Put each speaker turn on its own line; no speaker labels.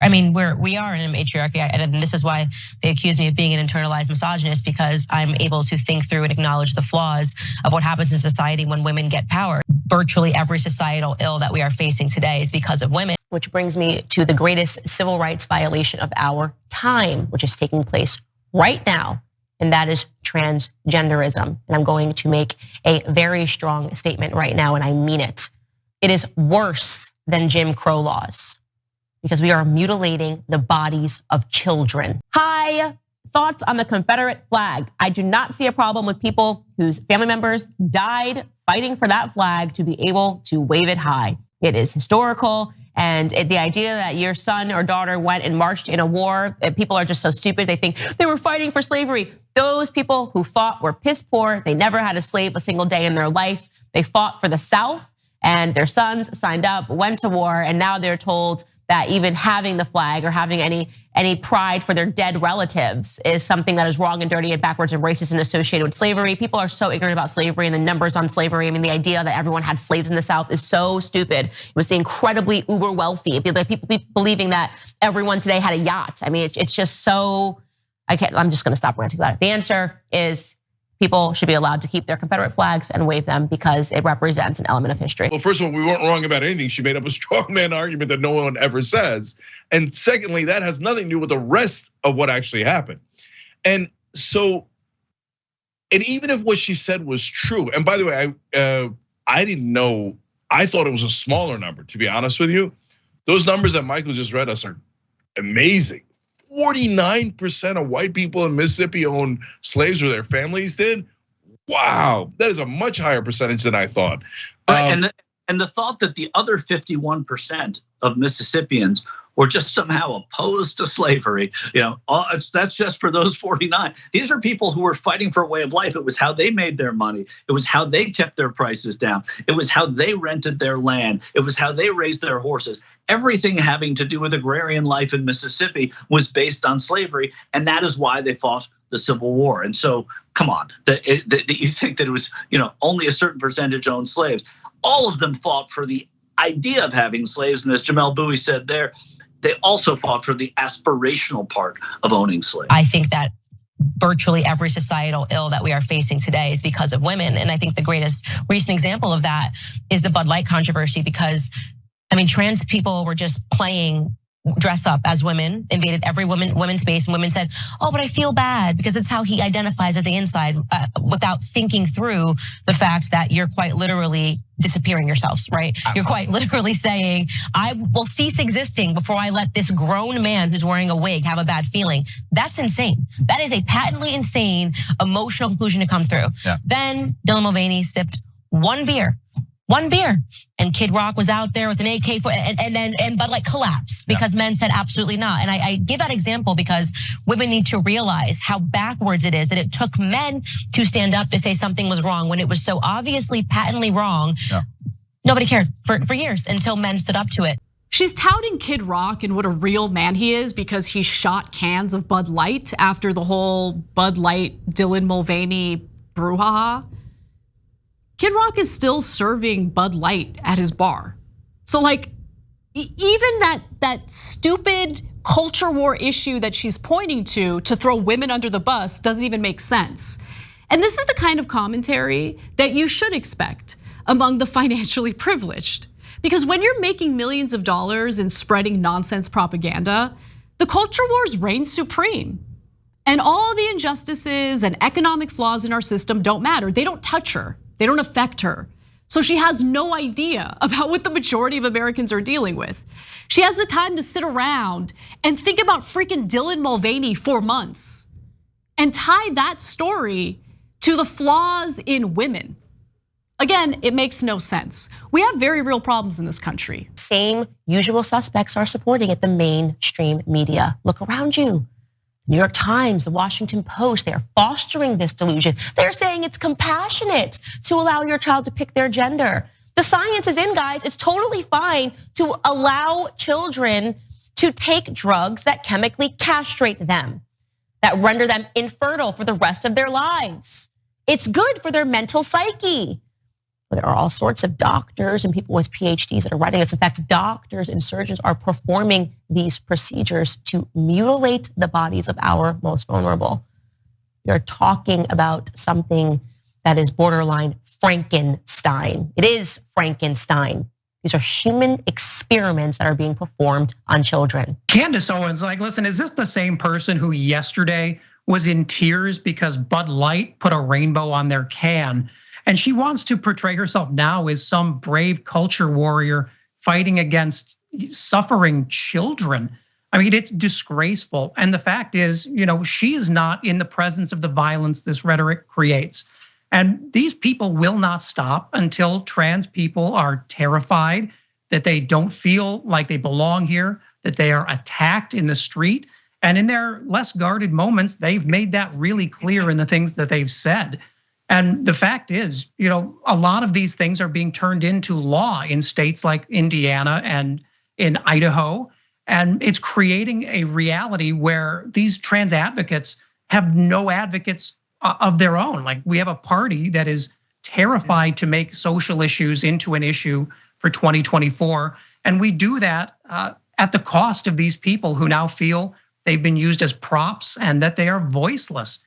I mean, we are in a matriarchy, and this is why they accuse me of being an internalized misogynist, because I'm able to think through and acknowledge the flaws of what happens in society when women get power. Virtually every societal ill that we are facing today is because of women.
Which brings me to the greatest civil rights violation of our time, which is taking place right now, and that is transgenderism. And I'm going to make a very strong statement right now, and I mean it. It is worse than Jim Crow laws, because we are mutilating the bodies of children.
Hi, thoughts on the Confederate flag. I do not see a problem with people whose family members died fighting for that flag to be able to wave it high. It is historical, and the idea that your son or daughter went and marched in a war, people are just so stupid. They think they were fighting for slavery. Those people who fought were piss poor. They never had a slave a single day in their life. They fought for the South, and their sons signed up, went to war, and now they're told that even having the flag or having any pride for their dead relatives is something that is wrong and dirty and backwards and racist and associated with slavery. People are so ignorant about slavery and the numbers on slavery. I mean, the idea that everyone had slaves in the South is so stupid. It was the incredibly uber wealthy. People believing that everyone today had a yacht. I mean, it's just so, I'm just gonna stop ranting about it. The answer is people should be allowed to keep their Confederate flags and wave them because it represents an element of history.
Well, first of all, we weren't wrong about anything. She made up a strongman argument that no one ever says. And secondly, that has nothing to do with the rest of what actually happened. And so, and even if what she said was true, and by the way, I didn't know, I thought it was a smaller number, to be honest with you. Those numbers that Michael just read us are amazing. 49% of white people in Mississippi owned slaves, or their families did. Wow, that is a much higher percentage than I thought.
And the thought that the other 51% of Mississippians were just somehow opposed to slavery, that's just for those 49. These are people who were fighting for a way of life. It was how they made their money. It was how they kept their prices down. It was how they rented their land. It was how they raised their horses. Everything having to do with agrarian life in Mississippi was based on slavery, and that is why they fought the Civil War. And so, come on, that you think that it was, only a certain percentage owned slaves. All of them fought for the idea of having slaves, and as Jamel Bowie said there, they also fought for the aspirational part of owning slaves.
I think that virtually every societal ill that we are facing today is because of women. And I think the greatest recent example of that is the Bud Light controversy, because I mean, trans people were just playing dress up as women, invaded every women's space, and women said, oh, but I feel bad because it's how he identifies at the inside, without thinking through the fact that you're quite literally disappearing yourselves, right? You're quite literally saying, I will cease existing before I let this grown man who's wearing a wig have a bad feeling. That's insane. That is a patently insane emotional conclusion to come through. Yeah. Then Dylan Mulvaney sipped one beer, and Kid Rock was out there with an AK, and Bud Light collapsed because men said absolutely not. And I give that example because women need to realize how backwards it is that it took men to stand up to say something was wrong when it was so obviously patently wrong. Yeah. Nobody cared for years until men stood up to it.
She's touting Kid Rock and what a real man he is because he shot cans of Bud Light after the whole Bud Light Dylan Mulvaney brouhaha. Kid Rock is still serving Bud Light at his bar. So like, even that stupid culture war issue that she's pointing to throw women under the bus doesn't even make sense. And this is the kind of commentary that you should expect among the financially privileged. Because when you're making millions of dollars and spreading nonsense propaganda, the culture wars reign supreme. And all the injustices and economic flaws in our system don't matter. They don't touch her. They don't affect her. So she has no idea about what the majority of Americans are dealing with. She has the time to sit around and think about freaking Dylan Mulvaney for months and tie that story to the flaws in women. Again, it makes no sense. We have very real problems in this country.
Same usual suspects are supporting it, the mainstream media. Look around you. New York Times, the Washington Post, they're fostering this delusion. They're saying it's compassionate to allow your child to pick their gender. The science is in, guys. It's totally fine to allow children to take drugs that chemically castrate them, that render them infertile for the rest of their lives. It's good for their mental psyche. There are all sorts of doctors and people with PhDs that are writing this. In fact, doctors and surgeons are performing these procedures to mutilate the bodies of our most vulnerable. You're talking about something that is borderline Frankenstein. It is Frankenstein. These are human experiments that are being performed on children.
Candace Owens, like, listen, is this the same person who yesterday was in tears because Bud Light put a rainbow on their can? And she wants to portray herself now as some brave culture warrior fighting against suffering children. I mean, it's disgraceful. And the fact is, she is not in the presence of the violence this rhetoric creates. And these people will not stop until trans people are terrified, that they don't feel like they belong here, that they are attacked in the street. And in their less guarded moments, they've made that really clear in the things that they've said. And the fact is, a lot of these things are being turned into law in states like Indiana and in Idaho. And it's creating a reality where these trans advocates have no advocates of their own. Like, we have a party that is terrified to make social issues into an issue for 2024. And we do that at the cost of these people who now feel they've been used as props and that they are voiceless.